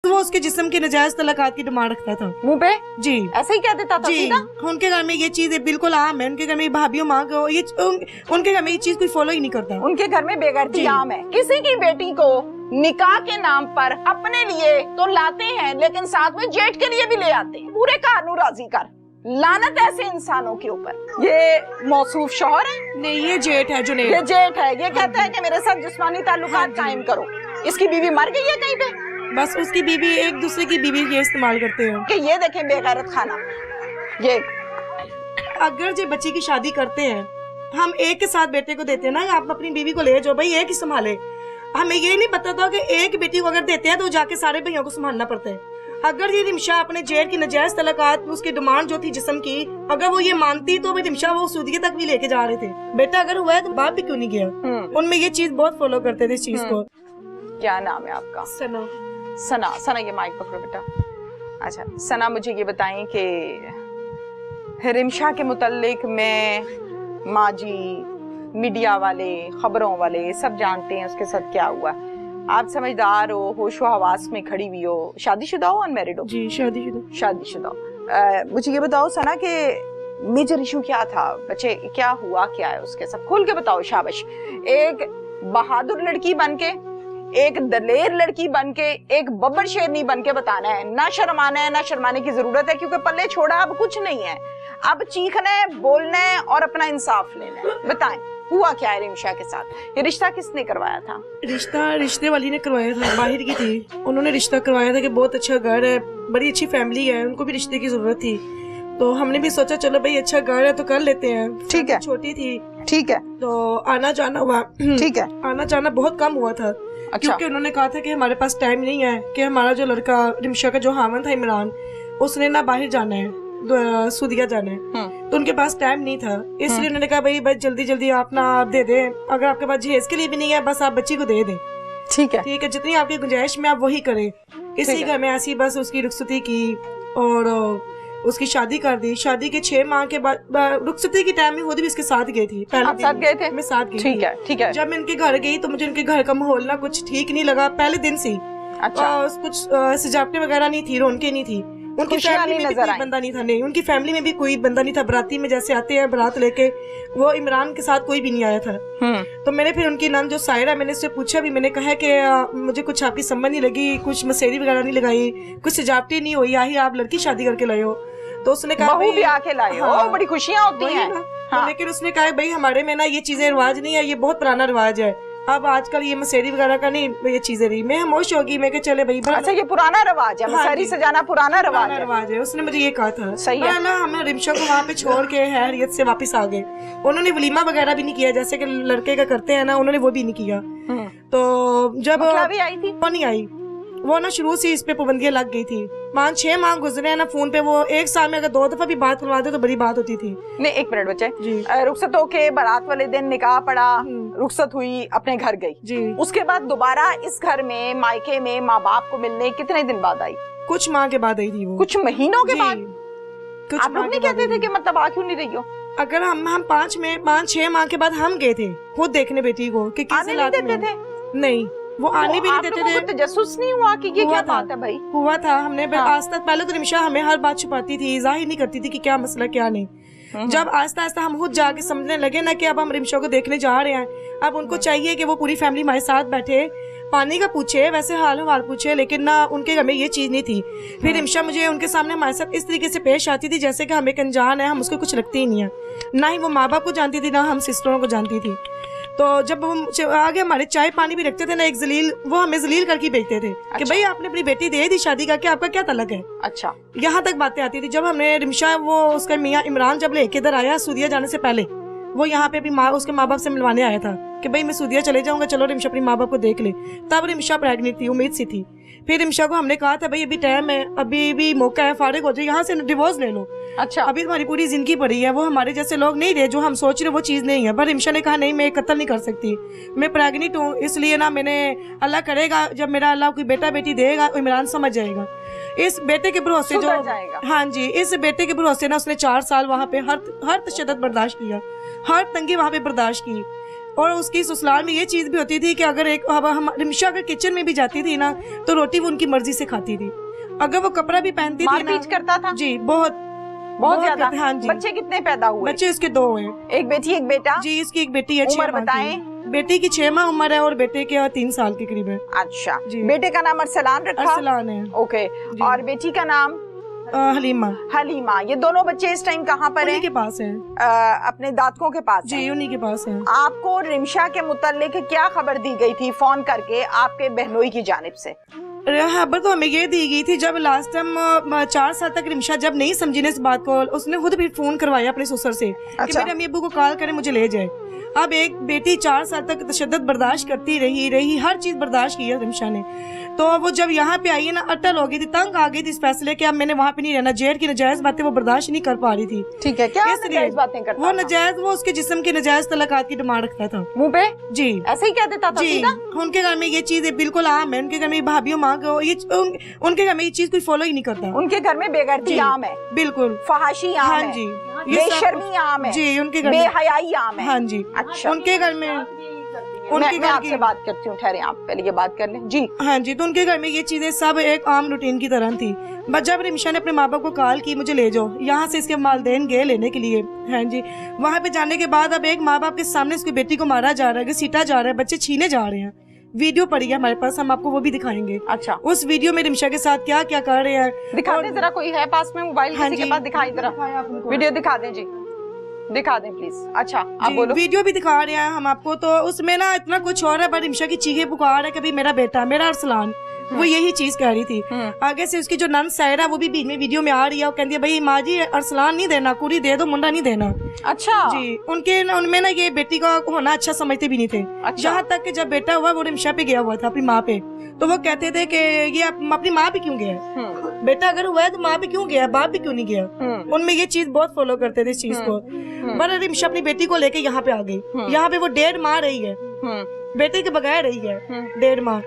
वो उसके जिस्म की नजायज तलाकात की डिमांड रखता था मुंह पे जी, ऐसे ही कह देता था जी। सीधा? उनके घर में ये चीज बिल्कुल आम है। उनके घर में भाभीियों माँ को ये उनके घर में ये चीज कोई फॉलो ही नहीं करता। उनके घर में बेगैरती जी। आम है। किसी की बेटी को निकाह के नाम पर अपने लिए तो लाते हैं, लेकिन साथ में जेठ के लिए भी ले आते हैं। पूरे कानून राजी कर। लानत ऐसे इंसानों के ऊपर। ये मौसूफ शौहर है? नहीं, ये जेठ है जुनेद। ये जेठ है। ये कहता है कि मेरे साथ जिस्मानी ताल्लुकात कायम करो। इसकी बीवी मर गई है कहीं पे? बस उसकी बीवी एक दूसरे की बीवी ये इस्तेमाल करते हैं कि ये देखें बेगैरत खाना। ये अगर जो बच्ची की शादी करते हैं, हम एक के साथ बेटे को देते हैं ना, आप अपनी बीवी को ले जाओ भाई, एक ही संभाले। हमें ये नहीं पता था कि एक बेटी को अगर देते हैं तो जाके सारे भैया को संभालना पड़ता है। अगर ये रिमशा अपने जेठ की नजायज तलाकात, उसकी डिमांड जो थी जिस्म की, अगर वो ये मानती तो रिमशा वो सूदिये तक भी लेके जा रहे थे। बेटा अगर हुआ है तो बाप भी क्यों नहीं गया? उनमें ये चीज बहुत फॉलो करते थे इस चीज को। क्या नाम है आपका? सना। सना। सना ये माइक पकड़ो बेटा। अच्छा सना, मुझे ये बताएं कि रिमशा के मुतल्लिक में माँ जी, मीडिया वाले, खबरों वाले सब जानते हैं उसके साथ क्या हुआ। आप समझदार हो, होशो हवास में खड़ी हुई हो, शादीशुदा हो अनमैरिड हो? जी शादीशुदा। शादीशुदा। मुझे ये बताओ सना कि मेजर इशू क्या था, बच्चे क्या हुआ, क्या है उसके सब खोल के बताओ। शाबाश। एक बहादुर लड़की बनके, एक दलेर लड़की बनके, एक बब्बर शेरनी बनके बताना है। ना शर्माना है, ना शर्माने की जरूरत है, क्योंकि पल्ले छोड़ा अब कुछ नहीं है। अब चीखना है, बोलना है और अपना इंसाफ लेना है। बताएं हुआ क्या है रिमशा के साथ? ये रिश्ता किसने करवाया था? रिश्ता रिश्ते वाली ने करवाया था, बाहर की थी। उन्होंने रिश्ता करवाया था कि बहुत अच्छा घर है, बड़ी अच्छी फैमिली है, उनको भी रिश्ते की जरूरत थी। तो हमने भी सोचा चलो भाई अच्छा घर है तो कर लेते हैं। ठीक है। छोटी थी, ठीक है, तो आना जाना हुआ। ठीक है। आना जाना बहुत कम हुआ था। अच्छा। क्योंकि उन्होंने कहा था कि हमारे पास टाइम नहीं है, कि हमारा जो लड़का रिमशा का जो हामन था इमरान, उसने ना बाहर जाना है, सूदिया जाना है, तो उनके पास टाइम नहीं था। इसलिए उन्होंने कहा भाई बस जल्दी जल्दी आप ना आप दे दें, अगर आपके पास जहेज के लिए भी नहीं है बस आप बच्ची को दे दें। ठीक है, ठीक है, जितनी आपकी गुंजाइश में आप वही करें। इसी घर में ऐसी बस उसकी रुखसती की और उसकी शादी कर दी। शादी के 6 माह के बाद रुखसती के टाइम में खुद भी इसके साथ गई थी। आप साथ गए थे? मैं साथ गई। ठीक है, ठीक है। जब मैं इनके घर गई तो मुझे इनके घर का माहौल ना कुछ ठीक नहीं लगा पहले दिन से। अच्छा। कुछ सजावटें वगैरह नहीं थी, रौनकें नहीं थी। उनकी फैमिली में भी कोई बंदा नहीं था। नहीं, उनकी फैमिली में भी कोई बंदा नहीं था। बराती में जैसे आते हैं बारात लेके, वो इमरान के साथ कोई भी नहीं आया था। तो मैंने फिर उनकी नाम जो सायरा, मैंने उससे पूछा भी, मैंने कहा कि मुझे कुछ आपकी समझ नहीं लगी, कुछ मसेरी वगैरह नहीं लगाई, कुछ सजावटें नहीं हुई, आही आप लड़की शादी करके लाए हो। तो उसने कहा बहू भी आके लाए हो। हाँ, बड़ी खुशियां होती हैं। हाँ। लेकिन उसने कहा भाई हमारे में ना ये चीजें रिवाज नहीं है, ये बहुत पुराना रिवाज है, अब आजकल ये मसेरी वगैरह का नहीं ये चीजें रही। मैं खामोश होगी, मैं चले भाई। अच्छा ये पुराना रिवाज है? हाँ, मसेरी सजाना पुराना रिवाज है। उसने मुझे ये कहा था। सही है ना, हम रिमशा को वहाँ पे छोड़ के हैरियत से वापस आ गए। उन्होंने वलीमा वगैरह भी नहीं किया जैसे कि लड़के का करते हैं ना, उन्होंने वो भी नहीं किया। तो जब भी आई थी वो नहीं आई, वो ना शुरू से इस पे पाबंदियां लग गई थी। 5-6 माह गुजरे हैं ना फोन पे, वो एक साल में अगर 2 दफा भी बात करवा दे तो बड़ी बात होती थी। नहीं, एक मिनट बच्चे। रुखसत होके बारात वाले दिन निकाह पड़ा, रुखसत हुई, अपने घर गई जी। उसके बाद दोबारा इस घर में मायके में माँ बाप को मिलने कितने दिन बाद आई? कुछ माह के बाद आई थी वो। कुछ महीनों के बाद? कुछ आप लोग नहीं कहते थे कि मतलब आ क्यों नहीं रही हो? अगर हम 5-6 माह के बाद हम गए थे खुद देखने बेटी को कि किस हालात में। नहीं, वो आने भी नहीं देते थे। तजस्सुस नहीं हुआ कि ये क्या बात है भाई? हुआ था। हमने आज तक पहले तो रिमशा हमें हर बात छुपाती थी, जाहिर नहीं करती थी कि क्या मसला क्या नहीं। जब आस्ता आस्ता हम खुद जाके समझने लगे ना कि अब हम रिमशा को देखने जा रहे हैं, अब उनको चाहिए कि वो पूरी फैमिली हमारे साथ बैठे, पानी का पूछे, वैसे हाल हवाल पूछे, लेकिन ना उनके घर में ये चीज नहीं थी। फिर रिमशा मुझे उनके सामने हमारे साथ इस तरीके से पेश आती थी जैसे कि हम एक अनजान है, हम उसको कुछ लगते ही नहीं है। ना ही वो माँ बाप को जानती थी, ना हम सिस्टरों को जानती थी। तो जब वो आगे हमारे चाय पानी भी रखते थे ना, एक जलील वो हमें जलील करके भेजते थे। अच्छा। कि भाई आपने अपनी बेटी दे दी शादी करके, आपका क्या तलक है? अच्छा, यहाँ तक बातें आती थी। जब हमने रिमशा वो उसका मियाँ इमरान जब लेके इधर आया सूदिया जाने से पहले, वो यहाँ पे भी उसके माँ बाप से मिलवाने आया था कि भाई मैं सूदिया चले जाऊंगा, चलो रिमशा अपनी माँ बाप को देख ले। तब रिमशा प्रेग्नेंट थी, उम्मीद सी थी। फिर रिमशा को हमने कहा था भाई अभी टाइम है, अभी भी मौका है, फारिग हो जाए, यहाँ से डिवोर्स ले लो। अच्छा, अभी तुम्हारी पूरी जिंदगी पड़ी है, वो हमारे जैसे लोग नहीं रहे, जो हम सोच रहे वो चीज नहीं है। पर रिमशा ने कहा नहीं, मैं कत्ल नहीं कर सकती, मैं प्रेग्नेंट हूँ, इसलिए ना मैंने अल्लाह करेगा जब मेरा अल्लाह कोई बेटा बेटी देगा इमरान समझ जाएगा। इस बेटे के भरोसे जो हाँ जी, इस बेटे के भरोसे ना उसने 4 साल वहाँ पे हर तशद्दुद बर्दाश्त किया, हर तंगी वहाँ पे बर्दाश्त की। और उसकी ससुराल में ये चीज भी होती थी कि अगर अब हम रिमशा अगर किचन में भी जाती थी ना तो रोटी वो उनकी मर्जी से खाती थी। अगर वो कपड़ा भी पहनती थी ना, करता था जी बहुत ज्यादा। हाँ जी। बच्चे कितने पैदा हुए? बच्चे उसके 2 हैं, एक बेटी एक बेटा। जी इसकी एक बेटी है। उम्र बताएं? बेटी की 6 माह उम्र है और बेटे के 3 साल के करीब है। अच्छा, जी। बेटे का नाम अरसलान रखा? अरसलान है। ओके, और बेटी का नाम? हलीमा। हलीमा। ये दोनों बच्चे इस टाइम कहाँ पर हैं? उन्हीं के पास है। अपने दादकों के पास? जी उन्हीं के पास है। आपको रिमशा के मुताल्लिक क्या खबर दी गई थी फोन करके आपके बहनोई की जानिब से? खबर तो हमें ये दी गई थी जब लास्ट टाइम 4 साल तक रिमशा जब नहीं समझी ने इस बात को, उसने खुद भी फोन करवाया अपने ससुर से कि मेरे अम्मी अब्बू को कॉल करे मुझे ले जाए। अब एक बेटी 4 साल तक तशद्दुद बर्दाश्त करती रही, हर चीज बर्दाश्त की है रिमशा ने। तो वो जब यहाँ पे आई है ना, अटल हो गई थी, तंग आ गई थी इस फैसले के अब मैंने वहाँ पे नहीं रहना। जेल की नजायज बातें वो बर्दाश्त नहीं कर पा रही थी। ठीक है, क्या नजायज बातें करता वो नजायज, वो उसके जिस्म के नजायज तलाकात की डिमांड रखता था मुंह पे। जी ऐसे ही कह देता था जी। उनके घर में ये चीज बिल्कुल आम है। उनके घर में भाभीओ माँ को उनके घर में ये चीज कोई फॉलो ही नहीं करता। उनके घर में बेगैरती आम है, बिल्कुल फहाशी आम है, जी बेशर्मी आम है, जी उनके घर में बेहयाई आम है। हाँ जी। अच्छा, उनके घर में मैं आपसे बात करती हूँ, ठहरे आप पहले ये बात कर लें। जी हाँ जी। तो उनके घर में ये चीजें सब एक आम रूटीन की तरह थी। बस जब रिमशा ने अपने माँ बाप को कॉल की मुझे ले जाओ, यहाँ से इसके वालिदैन गए लेने के लिए। हाँ जी। वहाँ पे जाने के बाद अब एक माँ बाप के सामने उसकी बेटी को मारा जा रहा है, घसीटा जा रहा है, बच्चे छीने जा रहे हैं। वीडियो पड़ी है हमारे पास, हम आपको वो भी दिखाएंगे। अच्छा, उस वीडियो में रिमशा के साथ क्या क्या कर रहे हैं दिखा दें जरा। कोई है पास में मोबाइल? हाँ किसी के पास? दिखाई जरा वीडियो, दिखा दें जी, दिखा दें प्लीज। अच्छा आप बोलो। वीडियो भी दिखा रहे हैं हम आपको। तो उसमें ना इतना कुछ हो रहा है, पर रिमशा की चीखे पुकार है कभी मेरा बेटा, मेरा अरसलान, वो यही चीज कह रही थी। आगे से उसकी जो नन सायरा वो भी बीच में वीडियो में आ रही है, वो कहती है भाई माँ जी अरसलान नहीं देना, कुड़ी दे दो, मुंडा नहीं देना। अच्छा जी। उनमें ना ये बेटी का होना अच्छा समझते भी नहीं थे। अच्छा। यहाँ तक कि जब बेटा हुआ वो रिमशा पे गया हुआ था अपनी माँ पे, तो वो कहते थे कि ये अपनी माँ पे क्यों गया, बेटा अगर हुआ है तो माँ पे क्यों गया, बाप भी क्यों नहीं गया। उनमें ये चीज बहुत फॉलो करते थे इस चीज को। पर रिमशा अपनी बेटी को लेके यहाँ पे आ गई। यहाँ पे वो 1.5 माह रही है, बेटे के बगैर रही है 1.5 माह।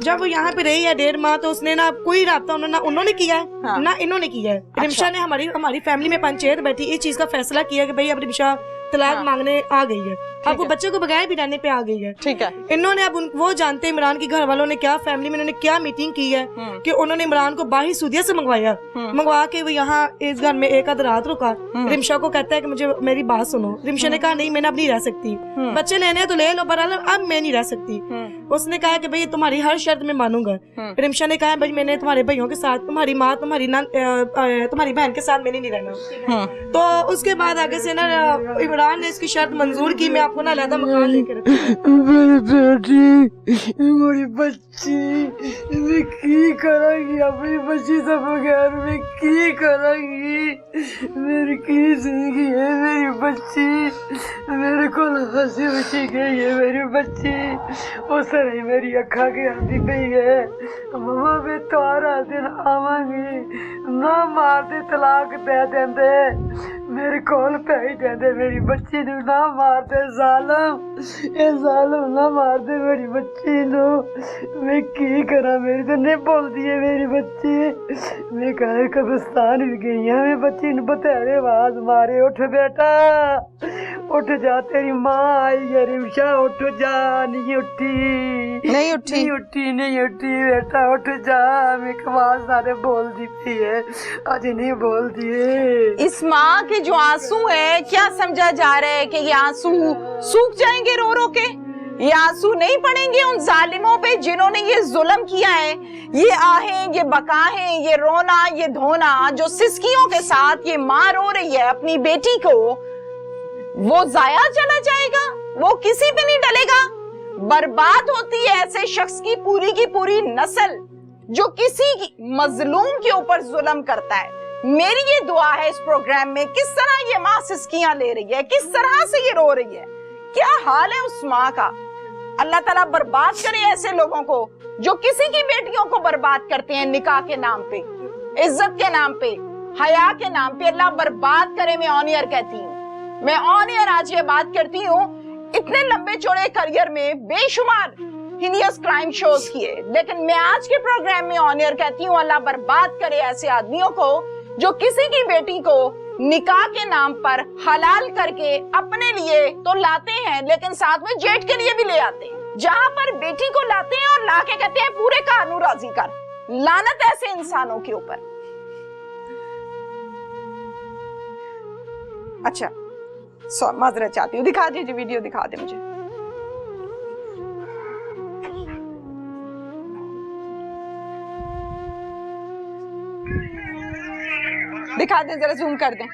जब वो यहाँ पे रही है 1.5 माह तो उसने ना कोई राब्ता उन्होंने किया है। हाँ। ना इन्होंने किया है। अच्छा। रिमशा ने हमारी फैमिली में पंचायत बैठी इस चीज का फैसला किया कि भाई अब रिमशा तलाक मांगने आ गई है, अब वो बच्चों को बगैर भी रहने पे आ गई है। ठीक है। इन्होंने अब वो जानते हैं इमरान के घर वालों ने क्या फैमिली में उन्होंने क्या मीटिंग की है कि उन्होंने इमरान को बाहर सूदिया से मंगवा के वो यहाँ इस घर में एक आध रात रुका। रिमशा को कहता है कि मुझे मेरी बात सुनो। रिमशा ने कहा नहीं मैं अब नहीं रह सकती, बच्चे लेने तो ले लो, बहरहाल अब मैं नहीं रह सकती। उसने कहा कि भाई तुम्हारी हर शर्त मैं मानूंगा। रिमशा ने कहा भाई मैंने तुम्हारे भाइयों के साथ, तुम्हारी माँ तुम्हारी बहन के साथ मैंने नहीं रहना। तो उसके बाद आगे से ना इमरान ने इसकी शर्त मंजूर की, मैं आपको ना अलग मकान लेकर मेरी बेटी मेरी बच्ची मैं की करांगी, अपनी बच्ची से बगैर मैं की करांगी, मेरी की जिंदगी है मेरी बच्ची, मेरे को हंसी बची गई है मेरी बच्ची, उस तरह मेरी अखा के आंधी पई है। मम्मा मैं तुम्हारा दिन आवांगी, ना मार दे तलाक दे देंदे, मेरे कोल पे ही देंदे, मेरी बच्ची नू ना मार दे जालम, ये जालम ना मार दे मेरी बच्ची नू, मैं की करा, मेरी तो नहीं बोलती है मेरी बच्ची, मैं कहा कब्रिस्तान भी गई है, मैं बच्ची ने बतेरे आवाज मारे उठ बेटा उठ जा, तेरी माँ आई है रिमशा उठ जा, नहीं उठी नहीं उठी बेटा उठ जा, मैं आवाज सारे बोल दी थी है आज नहीं बोलती है। इस माँ के जो आंसू है क्या समझा जा रहा है कि ये आंसू सूख जाएंगे रो रो के? ये आंसू नहीं पड़ेंगे उन जालिमों पे जिन्होंने ये जुल्म किया है। ये आहें, ये बकाहें, ये रोना, ये धोना जो सिसकियों के साथ ये माँ रो रही है अपनी बेटी को, वो जाया चला जाएगा, वो किसी पे नहीं डलेगा। बर्बाद होती है ऐसे शख्स की पूरी नस्ल जो किसी मजलूम के ऊपर जुल्म करता है। मेरी ये दुआ है इस प्रोग्राम में, किस तरह ये माँ सिसकियां ले रही है, किस तरह से ये रो रही है, क्या हाल है उस माँ का। अल्लाह ताला बर्बाद करे ऐसे लोगों को जो किसी की बेटियों को बर्बाद करते हैं निकाह के नाम पे, इज्जत के नाम पे, हया के नाम पे। अल्लाह बर्बाद करे। मैं ऑन एयर कहती हूँ, मैं ऑन एयर आज ये बात करती हूँ। इतने लंबे चौड़े करियर में बेशुमार हिनियस क्राइम शोज किए, लेकिन मैं आज के प्रोग्राम में ऑन एयर कहती हूँ अल्लाह बर्बाद करे ऐसे आदमियों को जो किसी की बेटी को निकाह के नाम पर हलाल करके अपने लिए तो लाते हैं, लेकिन साथ में जेठ के लिए भी ले आते हैं। जहां पर बेटी को लाते हैं और लाके कहते हैं पूरे कानून राजी कर। लानत ऐसे इंसानों के ऊपर। अच्छा माजरत चाहती हूँ, दिखा दीजिए वीडियो, दिखा दे मुझे। दिखा दे, जरा जूम कर दें।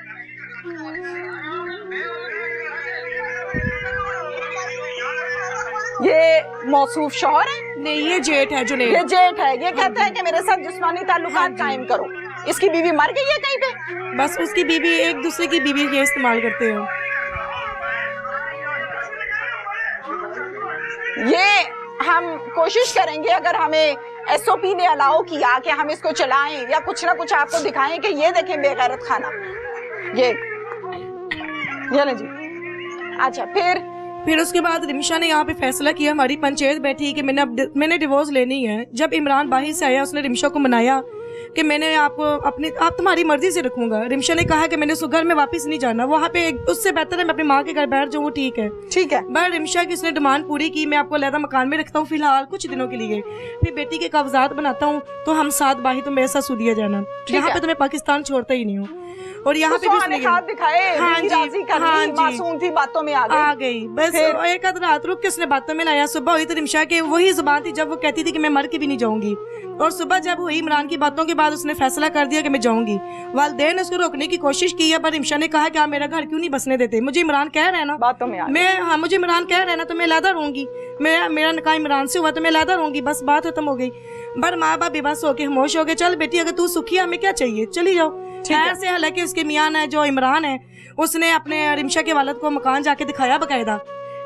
ये मौसूफ शौहर है? नहीं, ये जेठ है जुनैद। ये जेठ है। ये कहता है कि मेरे साथ जिस्मानी ताल्लुकात कायम करो। इसकी बीवी मर गई है कहीं पे? बस उसकी बीवी एक दूसरे की बीवी के इस्तेमाल करते हो। ये हम कोशिश करेंगे, अगर हमें SOP ने अलाउ किया कि हम इसको चलाएं या कुछ ना कुछ आपको दिखाएं कि ये देखें बेगैरत खाना, ये ना जी। अच्छा, फिर उसके बाद रिमशा ने यहाँ पे फैसला किया, हमारी पंचायत बैठी कि मैंने डिवोर्स लेनी है। जब इमरान बाहर से आया, उसने रिमशा को मनाया कि मैंने आप तुम्हारी मर्जी से रखूंगा। रिमशा ने कहा कि मैंने उस घर में वापस नहीं जाना, वहाँ पे उससे बेहतर है मैं अपनी माँ के घर बैठ जाऊँ। ठीक है। बट रिमशा की उसने डिमांड पूरी की, मैं आपको अलग मकान में रखता हूँ फिलहाल कुछ दिनों के लिए, फिर बेटी के कागजात बनाता हूँ तो हम साथ बाही तो मेरे साथ सूदिया जाना, यहाँ पे तो मैं पाकिस्तान छोड़ता ही नहीं हूँ। और यहाँ पे भी हाथ दिखाए, हाँ जी, मासूम थी, बातों में आ गई। बस एक आध रात रुक के उसने बातों में लाया। सुबह हुई तो रिमशा के वही जुबान थी जब वो कहती थी कि मैं मर के भी नहीं जाऊंगी, और सुबह जब हुई इमरान की बातों के बाद उसने फैसला कर दिया कि मैं जाऊंगी। वालिदैन ने उसको रोकने की कोशिश की है, पर रिमशा ने कहा कि आप मेरा घर क्यों नहीं बसने देते, मुझे इमरान कह रहे हैं ना बातों में मुझे इमरान कह रहे हैं ना तो मैं अलहदा रहूंगी, मेरा निकाह इमरान से हुआ तो मैं अलहदा रहूंगी, बस बात खत्म हो गई। पर माँ बाप बेबस होके खामोश हो गए। चल बेटी, अगर तू सुखी है हमें क्या चाहिए, चली जाओ। खैर से हालांकि उसके मियाँ ने जो इमरान है उसने अपने रिमशा के वालिद को मकान जाके दिखाया बकायदा,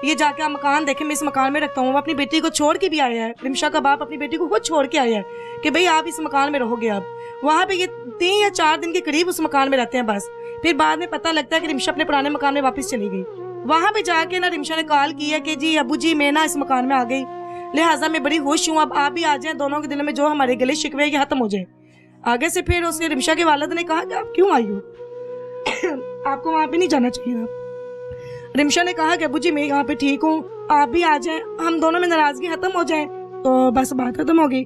ये जाके आप मकान देखे, मैं इस मकान में रखता हूँ। वो अपनी बेटी को छोड़ के भी आया है, रिमशा का बाप अपनी बेटी को खुद छोड़ के आया है कि भाई आप इस मकान में रहोगे। अब वहाँ पे ये 3 या 4 दिन के करीब उस मकान में रहते हैं बस। फिर बाद में पता लगता है कि रिमशा अपने पुराने मकान में वापस चली गई। वहाँ पे जाके ना रिमशा ने कॉल किया कि जी अबू जी मैं ना इस मकान में आ गई, लिहाजा मैं बड़ी खुश हूँ, अब आप भी आ जाए, दोनों के दिल में जो हमारे गले शिकवे ये खत्म हो जाए। आगे से फिर उसके रिमशा के वालिद ने कहा कि आप क्यों आई हो, आपको वहाँ पे नहीं जाना चाहिए था। रिमशा ने कहा कि अबू जी मैं यहाँ पे ठीक हूँ, आप भी आ जाएं, हम दोनों में नाराजगी खत्म हो जाए, तो बस बात खत्म हो गई।